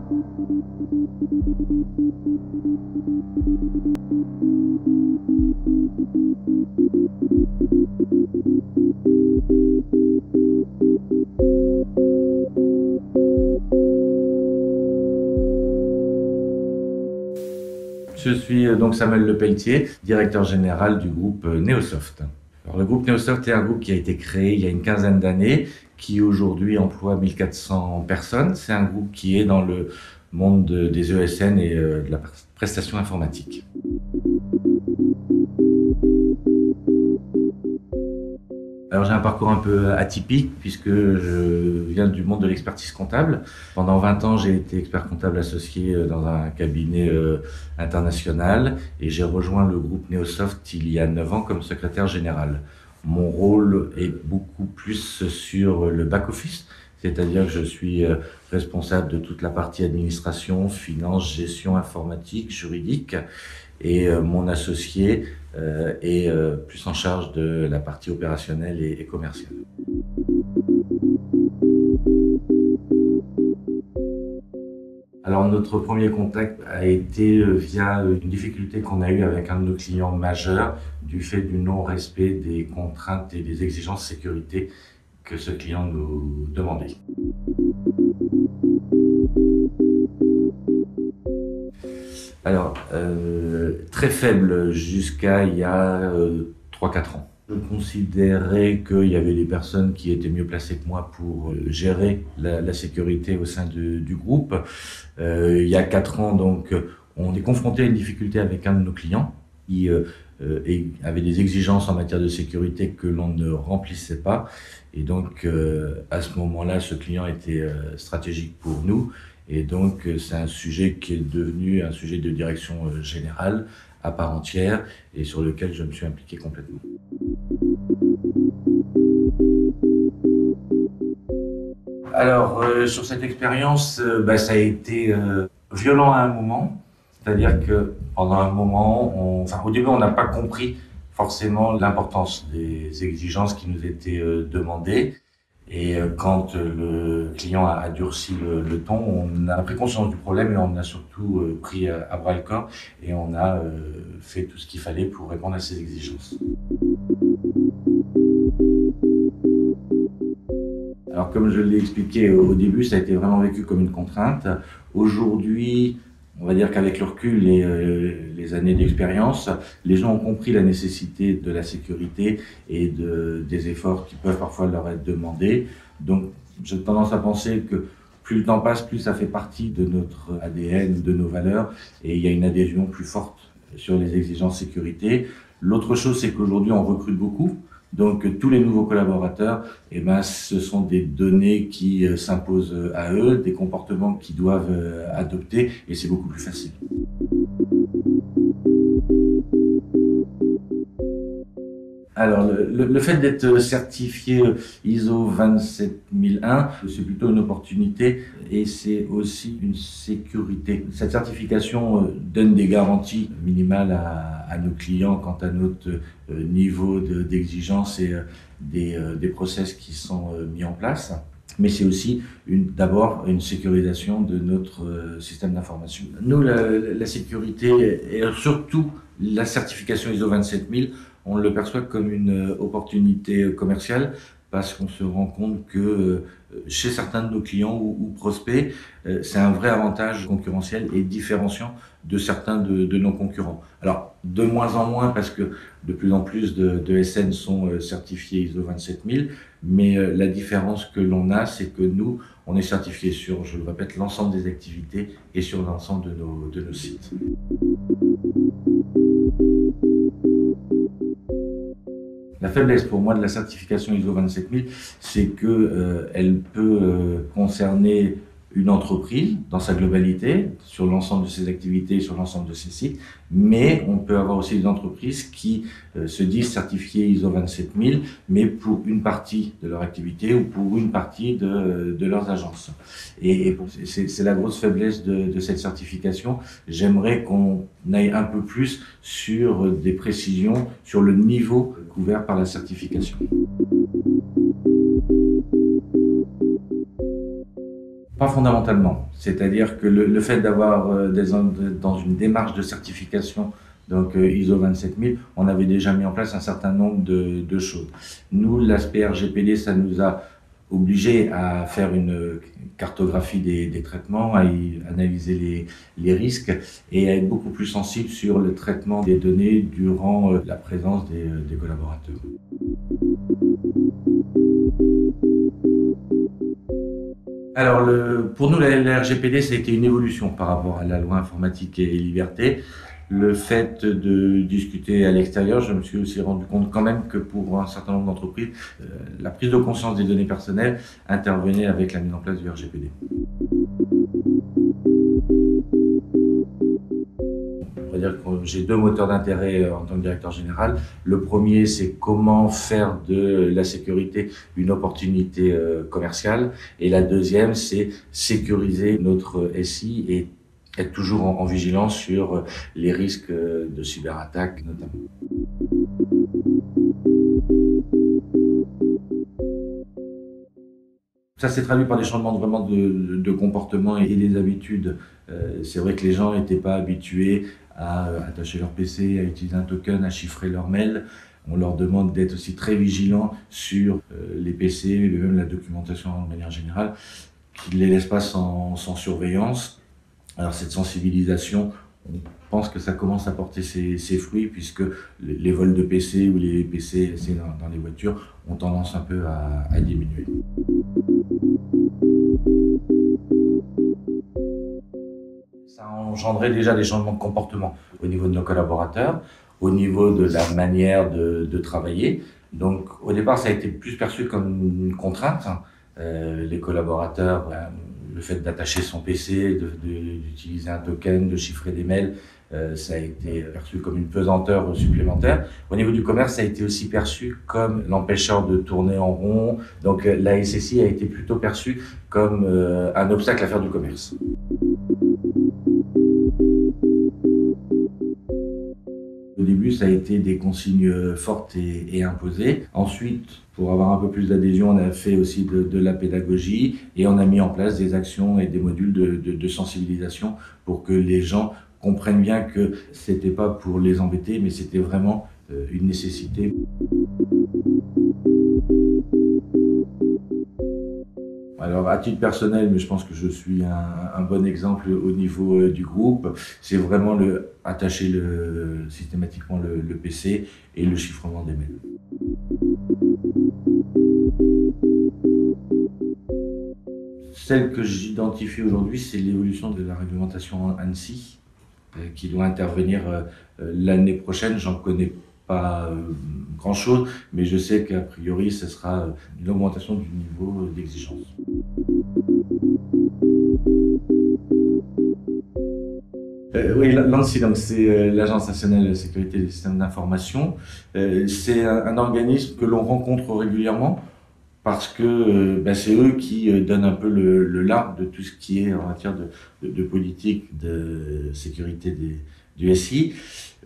Je suis donc Samuel Lepelletier, directeur général du groupe Neosoft. Alors, le groupe Neosoft est un groupe qui a été créé il y a une quinzaine d'années, qui aujourd'hui emploie 1400 personnes. C'est un groupe qui est dans le monde des ESN et de la prestation informatique. Alors j'ai un parcours un peu atypique puisque je viens du monde de l'expertise comptable. Pendant 20 ans, j'ai été expert comptable associé dans un cabinet international et j'ai rejoint le groupe Neosoft il y a 9 ans comme secrétaire général. Mon rôle est beaucoup plus sur le back-office, c'est-à-dire que je suis responsable de toute la partie administration, finance, gestion informatique, juridique. Et mon associé est plus en charge de la partie opérationnelle et commerciale. Alors notre premier contact a été via une difficulté qu'on a eue avec un de nos clients majeurs du fait du non-respect des contraintes et des exigences sécurité que ce client nous demandait. Alors, très faible jusqu'à il y a 3-4 ans. Je considérais qu'il y avait des personnes qui étaient mieux placées que moi pour gérer la sécurité au sein du groupe. Il y a 4 ans, donc, on est confronté à une difficulté avec un de nos clients qui avait des exigences en matière de sécurité que l'on ne remplissait pas. Et donc, à ce moment-là, ce client était stratégique pour nous. Et donc, c'est un sujet qui est devenu un sujet de direction générale à part entière et sur lequel je me suis impliqué complètement. Alors, sur cette expérience, ça a été violent à un moment. C'est-à-dire que pendant un moment, au début, on n'a pas compris forcément l'importance des exigences qui nous étaient demandées. Et quand le client a durci le ton, on a pris conscience du problème et on a surtout pris à bras le corps et on a fait tout ce qu'il fallait pour répondre à ces exigences. Alors comme je l'ai expliqué au début, ça a été vraiment vécu comme une contrainte. Aujourd'hui, on va dire qu'avec le recul et les années d'expérience, les gens ont compris la nécessité de la sécurité et des efforts qui peuvent parfois leur être demandés. Donc j'ai tendance à penser que plus le temps passe, plus ça fait partie de notre ADN, de nos valeurs, et il y a une adhésion plus forte sur les exigences sécurité. L'autre chose, c'est qu'aujourd'hui on recrute beaucoup. Donc tous les nouveaux collaborateurs, ce sont des données qui s'imposent à eux, des comportements qu'ils doivent adopter, et c'est beaucoup plus facile. Alors, le fait d'être certifié ISO 27001, c'est plutôt une opportunité et c'est aussi une sécurité. Cette certification donne des garanties minimales à nos clients quant à notre niveau d'exigence et des process qui sont mis en place. Mais c'est aussi d'abord une sécurisation de notre système d'information. Nous, la sécurité et surtout la certification ISO 27000, on le perçoit comme une opportunité commerciale parce qu'on se rend compte que chez certains de nos clients ou prospects, c'est un vrai avantage concurrentiel et différenciant de certains de nos concurrents. Alors, de moins en moins parce que de plus en plus de SN sont certifiés ISO 27000, mais la différence que l'on a, c'est que nous, on est certifié sur, je le répète, l'ensemble des activités et sur l'ensemble de nos sites. La faiblesse pour moi de la certification ISO 27000, c'est que elle peut concerner une entreprise dans sa globalité, sur l'ensemble de ses activités, sur l'ensemble de ses sites, mais on peut avoir aussi des entreprises qui se disent certifiées ISO 27000, mais pour une partie de leur activité ou pour une partie de leurs agences. Et c'est la grosse faiblesse de cette certification. J'aimerais qu'on aille un peu plus sur des précisions sur le niveau couvert par la certification. Pas fondamentalement. C'est-à-dire que le fait d'avoir dans une démarche de certification, donc ISO 27000, on avait déjà mis en place un certain nombre de choses. Nous, l'aspect RGPD, ça nous a obligés à faire une cartographie des traitements, à analyser les risques et à être beaucoup plus sensible sur le traitement des données durant la présence des collaborateurs. Alors, pour nous, la RGPD, ça a été une évolution par rapport à la loi informatique et liberté. Le fait de discuter à l'extérieur, je me suis aussi rendu compte quand même que pour un certain nombre d'entreprises, la prise de conscience des données personnelles intervenait avec la mise en place du RGPD. On va dire que j'ai deux moteurs d'intérêt en tant que directeur général. Le premier, c'est comment faire de la sécurité une opportunité commerciale. Et la deuxième, c'est sécuriser notre SI et être toujours en vigilance sur les risques de cyberattaque notamment. Ça s'est traduit par des changements vraiment de comportement et des habitudes. C'est vrai que les gens n'étaient pas habitués à attacher leur PC, à utiliser un token, à chiffrer leur mail. On leur demande d'être aussi très vigilants sur les PC, et même la documentation de manière générale, qu'ils ne les laissent pas sans surveillance. Alors cette sensibilisation, on pense que ça commence à porter ses fruits puisque les vols de PC ou les PC dans les voitures ont tendance un peu à diminuer. Ça a engendré déjà des changements de comportement au niveau de nos collaborateurs, au niveau de la manière de travailler. Donc au départ, ça a été plus perçu comme une contrainte. Les collaborateurs, le fait d'attacher son PC, d'utiliser un token, de chiffrer des mails, ça a été perçu comme une pesanteur supplémentaire. Au niveau du commerce, ça a été aussi perçu comme l'empêcheur de tourner en rond. Donc la SSI a été plutôt perçue comme un obstacle à faire du commerce. Au début, ça a été des consignes fortes et imposées. Ensuite, pour avoir un peu plus d'adhésion, on a fait aussi de la pédagogie et on a mis en place des actions et des modules de sensibilisation pour que les gens comprennent bien que c'était pas pour les embêter, mais c'était vraiment une nécessité. Alors, à titre personnel, mais je pense que je suis un bon exemple au niveau du groupe, c'est vraiment attacher systématiquement le PC et le chiffrement des mails. Celle que j'identifie aujourd'hui, c'est l'évolution de la réglementation ANSSI, qui doit intervenir l'année prochaine. J'en connais pas grand-chose, mais je sais qu'a priori, ce sera une augmentation du niveau d'exigence. Oui, l'ANSSI, donc c'est l'Agence nationale de sécurité des systèmes d'information. C'est un organisme que l'on rencontre régulièrement parce que c'est eux qui donnent un peu le là de tout ce qui est en matière de politique de sécurité du SI.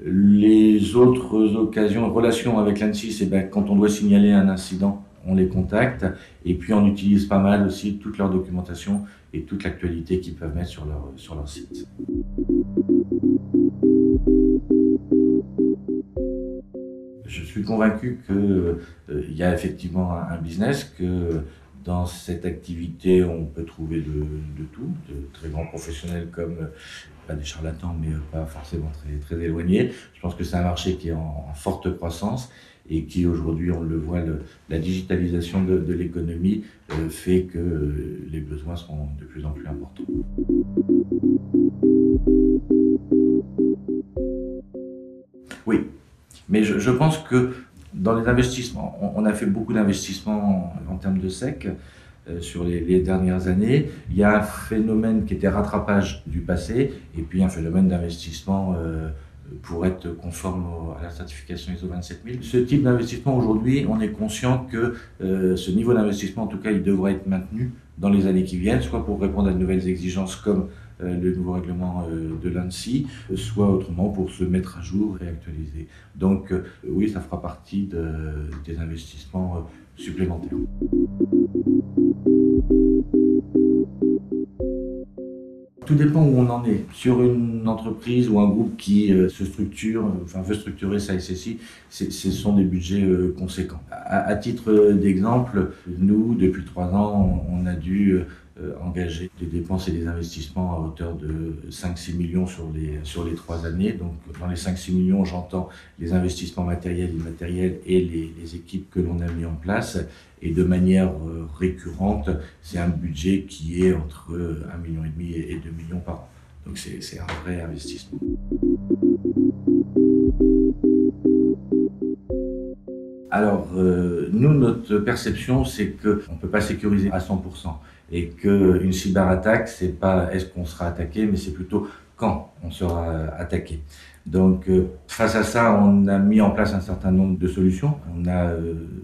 Les autres occasions, relations avec l'ANSSI, c'est quand on doit signaler un incident, on les contacte et puis on utilise pas mal aussi toute leur documentation et toute l'actualité qu'ils peuvent mettre sur leur site. Je suis convaincu qu'il y a effectivement un business, que dans cette activité, on peut trouver de tout, de très grands professionnels comme pas des charlatans, mais pas forcément très, très éloignés. Je pense que c'est un marché qui est en forte croissance et qui aujourd'hui, on le voit, la digitalisation de l'économie fait que les besoins seront de plus en plus importants. Oui, mais je pense que dans les investissements, on a fait beaucoup d'investissements en termes de SEC sur les dernières années. Il y a un phénomène qui était rattrapage du passé et puis un phénomène d'investissement pour être conforme à la certification ISO 27000. Ce type d'investissement, aujourd'hui, on est conscient que ce niveau d'investissement, en tout cas, il devrait être maintenu dans les années qui viennent, soit pour répondre à de nouvelles exigences comme le nouveau règlement de l'ANSSI, soit autrement pour se mettre à jour et actualiser. Donc oui, ça fera partie des investissements supplémentaires. Tout dépend où on en est. Sur une entreprise ou un groupe qui se structure, enfin veut structurer sa SSI, ce sont des budgets conséquents. À titre d'exemple, nous, depuis 3 ans, on a dû engager des dépenses et des investissements à hauteur de 5-6 millions sur les 3 années. Donc dans les 5-6 millions, j'entends les investissements matériels, immatériels et les équipes que l'on a mis en place. Et de manière récurrente, c'est un budget qui est entre 1,5 million et 2 millions par an. Donc c'est un vrai investissement. Alors, nous, notre perception, c'est qu'on ne peut pas sécuriser à 100%. Et qu'une cyberattaque, c'est pas est-ce qu'on sera attaqué, mais c'est plutôt quand on sera attaqué. Donc, face à ça, on a mis en place un certain nombre de solutions. On a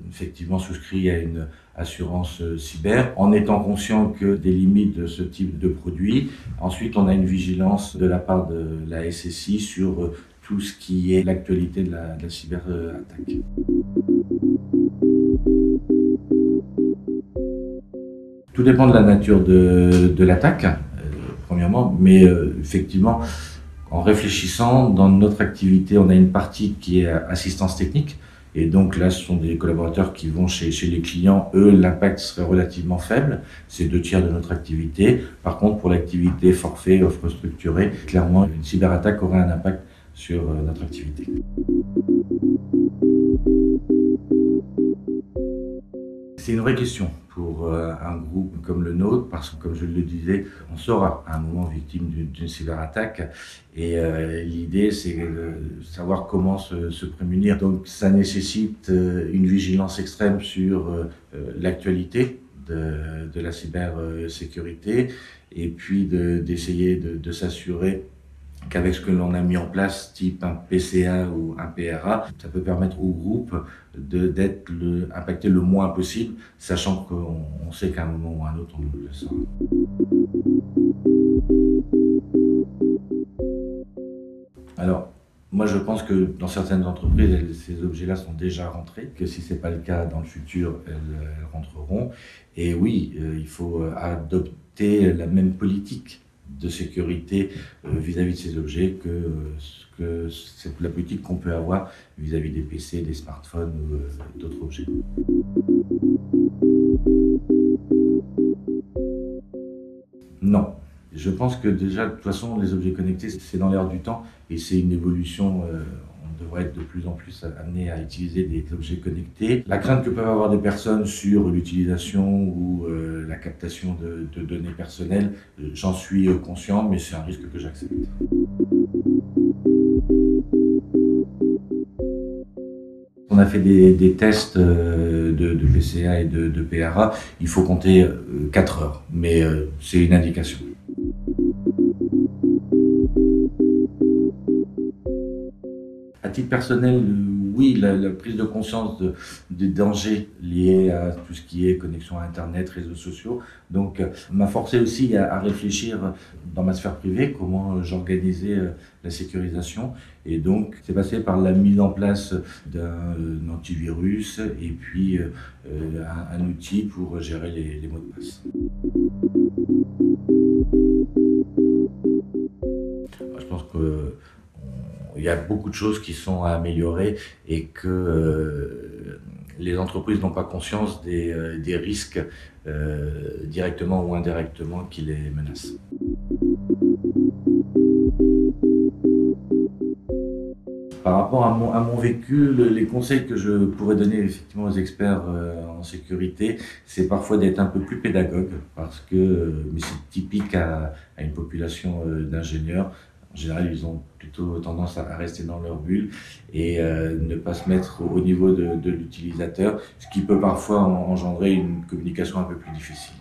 effectivement souscrit à une assurance cyber, en étant conscient que des limites de ce type de produit. Ensuite, on a une vigilance de la part de la SSI sur tout ce qui est l'actualité de la cyberattaque. Tout dépend de la nature de l'attaque, premièrement, mais effectivement, en réfléchissant, dans notre activité, on a une partie qui est assistance technique, et donc là, ce sont des collaborateurs qui vont chez les clients. Eux, l'impact serait relativement faible, c'est 2/3 de notre activité. Par contre, pour l'activité forfait, offre structurée, clairement, une cyberattaque aurait un impact sur notre activité. C'est une vraie question pour un groupe comme le nôtre, parce que, comme je le disais, on sera à un moment victime d'une cyberattaque, et l'idée, c'est de savoir comment se prémunir. Donc ça nécessite une vigilance extrême sur l'actualité de la cybersécurité, et puis d'essayer de s'assurer qu'avec ce que l'on a mis en place, type un PCA ou un PRA, ça peut permettre au groupe d'être impacté le moins possible, sachant qu'on sait qu'à un moment ou à un autre, on le sera. Alors, moi je pense que dans certaines entreprises, ces objets-là sont déjà rentrés, que si ce n'est pas le cas dans le futur, elles rentreront. Et oui, il faut adopter la même politique de sécurité vis-à-vis de ces objets que c'est la politique qu'on peut avoir vis-à-vis des PC, des smartphones ou d'autres objets. Non. Je pense que déjà, de toute façon, les objets connectés, c'est dans l'air du temps, et c'est une évolution. On devrait être de plus en plus amené à utiliser des objets connectés. La crainte que peuvent avoir des personnes sur l'utilisation ou la captation de données personnelles, j'en suis conscient, mais c'est un risque que j'accepte. On a fait des tests de PCA et de PRA. Il faut compter 4 heures, mais c'est une indication. À titre personnel, oui, la prise de conscience des dangers liés à tout ce qui est connexion à Internet, réseaux sociaux, donc m'a forcé aussi à réfléchir dans ma sphère privée, comment j'organisais la sécurisation. Et donc, c'est passé par la mise en place d'un antivirus et puis un outil pour gérer les mots de passe. Je pense que il y a beaucoup de choses qui sont à améliorer, et que les entreprises n'ont pas conscience des risques directement ou indirectement qui les menacent. Par rapport à mon vécu, les conseils que je pourrais donner effectivement aux experts en sécurité, c'est parfois d'être un peu plus pédagogue, parce que mais c'est typique à une population d'ingénieurs. En général, ils ont plutôt tendance à rester dans leur bulle et ne pas se mettre au niveau de l'utilisateur, ce qui peut parfois engendrer une communication un peu plus difficile.